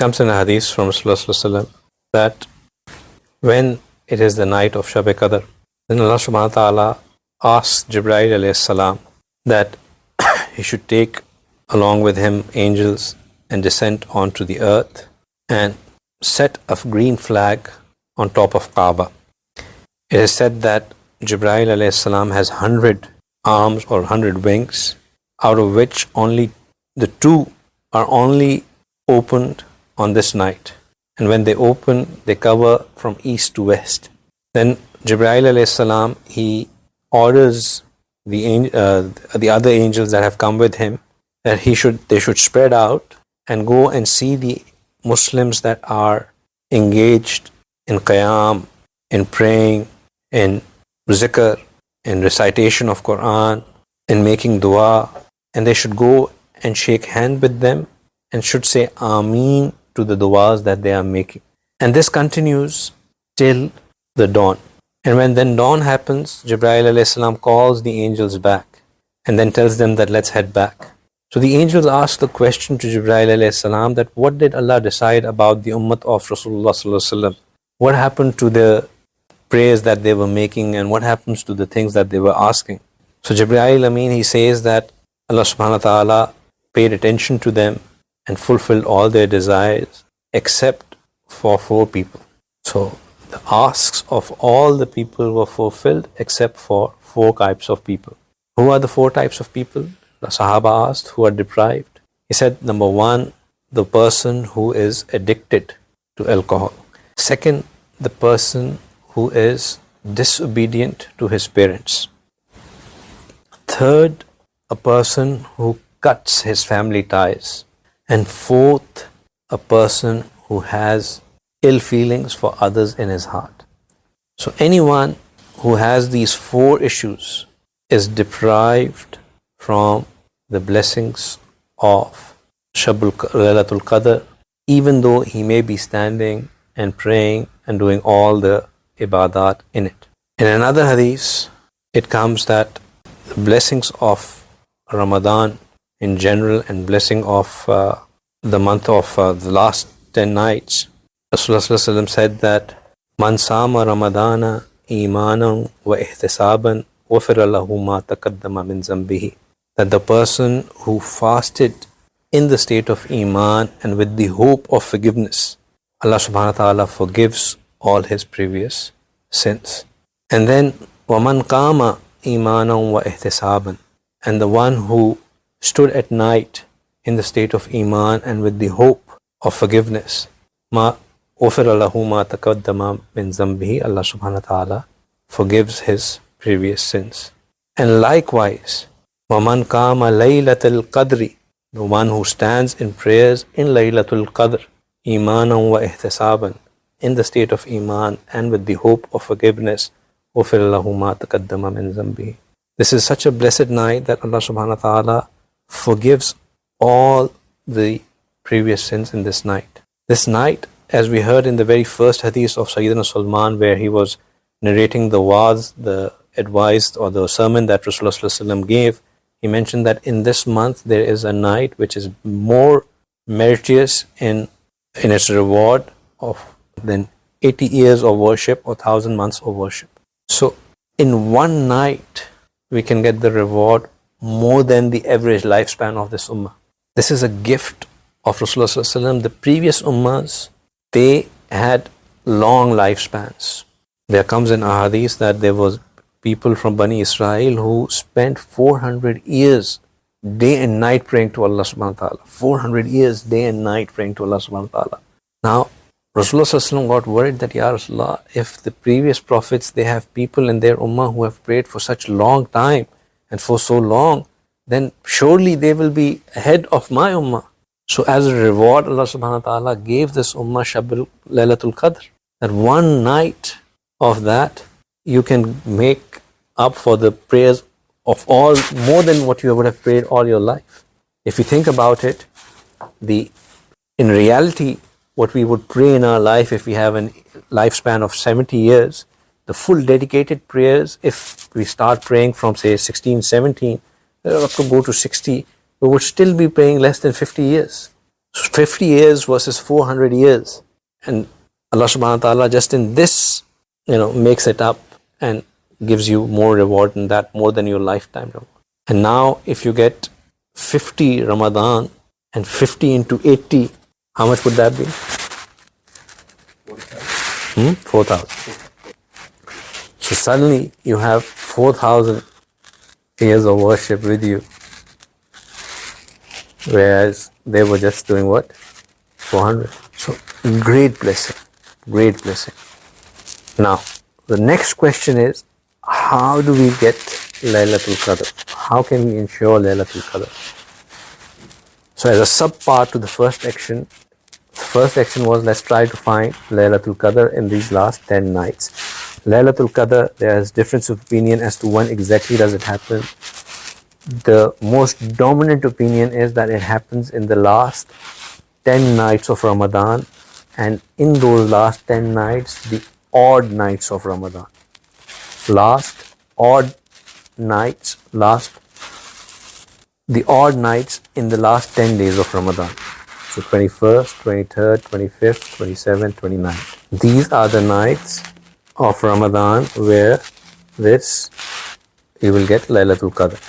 comes in a hadith from Rasulullah that when it is the night of Shab Qadr, then Allah subhanahu wa ta'ala asks Jibreel alayhi salam that he should take along with him angels and descend onto the earth and set a green flag on top of Kaaba. It is said that Jibreel alayhi salam has 100 arms or 100 wings, out of which only the 2 are only opened on this night. And when they open, they cover from east to west. Then Jibreel alayhi salam, he orders the other angels that have come with him that they should spread out and go and see the Muslims that are engaged in qiyam, in praying, in zikr, in recitation of Quran, in making dua, and they should go and shake hand with them and should say Ameen to the duas that they are making. And this continues till the dawn. And when then dawn happens, Jibreel alayhi salam calls the angels back and then tells them that let's head back. So the angels ask the question to Jibreel alayhi salam that what did Allah decide about the ummah of Rasulullah sallallahu alaihi wasallam? What happened to the prayers that they were making and what happens to the things that they were asking? So Jibreel Amin, he says that Allah subhanahu wa ta'ala paid attention to them and fulfilled all their desires except for 4 people. So the asks of all the people were fulfilled except for 4 types of people. Who are the 4 types of people? The Sahaba asked, who are deprived. He said, number 1, the person who is addicted to alcohol. Second, the person who is disobedient to his parents. Third, a person who cuts his family ties. And fourth, a person who has ill feelings for others in his heart. So anyone who has these 4 issues is deprived from the blessings of Laylatul Qadr, even though he may be standing and praying and doing all the ibadat in it. In another hadith, it comes that the blessings of Ramadan in general and blessing of the month of the last 10 nights, Rasulullah said that Man sama Ramadana imanan wa ihtisaban ghufira lahu ma taqaddama min zambihi. That the person who fasted in the state of iman and with the hope of forgiveness, Allah subhanahu wa ta'ala forgives all his previous sins. And then وَمَنْ قَامَ إِيمَانًا وَإِحْتِسَابًا, and the one who stood at night in the state of iman and with the hope of forgiveness, مَا غُفِرَ لَهُ مَا تَقَدَّمَ مِنْ ذَنْبِهِ, Allah subhanahu wa ta'ala forgives his previous sins. And likewise, وَمَنْ قَامَ لَيْلَةَ الْقَدْرِ, the one who stands in prayers in Laylatul Qadr, إِيمَانًا وَإِحْتِسَابًا, in the state of iman and with the hope of forgiveness, غُفِرَ لَهُ مَا تَقَدَّمَ مِنْ ذَنْبِهِ. This is such a blessed night that Allah subhanahu wa ta'ala forgives all the previous sins in this night. This night, as we heard in the very first hadith of Sayyidina Salman, where he was narrating the wa'z, the advice or the sermon that Rasulullah gave, he mentioned that in this month there is a night which is more meritorious in its reward than 80 years of worship or 1,000 months of worship. So in one night we can get the reward more than the average lifespan of this ummah. This is a gift of Rasulullah. The previous ummahs, they had long lifespans. There comes in ahadith that there was people from Bani Israel who spent 400 years day and night praying to Allah subhanahu wa ta'ala. 400 years day and night praying to Allah subhanahu wa ta'ala. Now Rasulullah got worried that, Ya Rasulullah, if the previous prophets, they have people in their ummah who have prayed for such a long time and for so long, then surely they will be ahead of my ummah. So as a reward, Allah subhanahu wa ta'ala gave this ummah Laylatul Qadr. That one night of that, you can make up for the prayers of all, more than what you would have prayed all your life. If you think about it, in reality, what we would pray in our life, if we have a lifespan of 70 years, the full dedicated prayers, if we start praying from say 16, 17, up to go to 60, we would still be praying less than 50 years. 50 years versus 400 years. And Allah subhanahu wa ta'ala just in this, makes it up and gives you more reward than that, more than your lifetime reward. And now if you get 50 Ramadan and 50 into 80, how much would that be? 4,000. So suddenly you have 4,000 years of worship with you, whereas they were just doing what? 400. So great blessing, great blessing. Now the next question is, how do we get Laylatul Qadr? How can we ensure Laylatul Qadr? So as a sub-part to the first action was, let's try to find Laylatul Qadr in these last 10 nights. Laylatul Qadr, there is difference of opinion as to when exactly does it happen. The most dominant opinion is that it happens in the last 10 nights of Ramadan, and in those last 10 nights, the odd nights of Ramadan. The odd nights in the last 10 days of Ramadan. So 21st, 23rd, 25th, 27th, 29th. These are the nights of Ramadan where you will get Laylatul Qadr.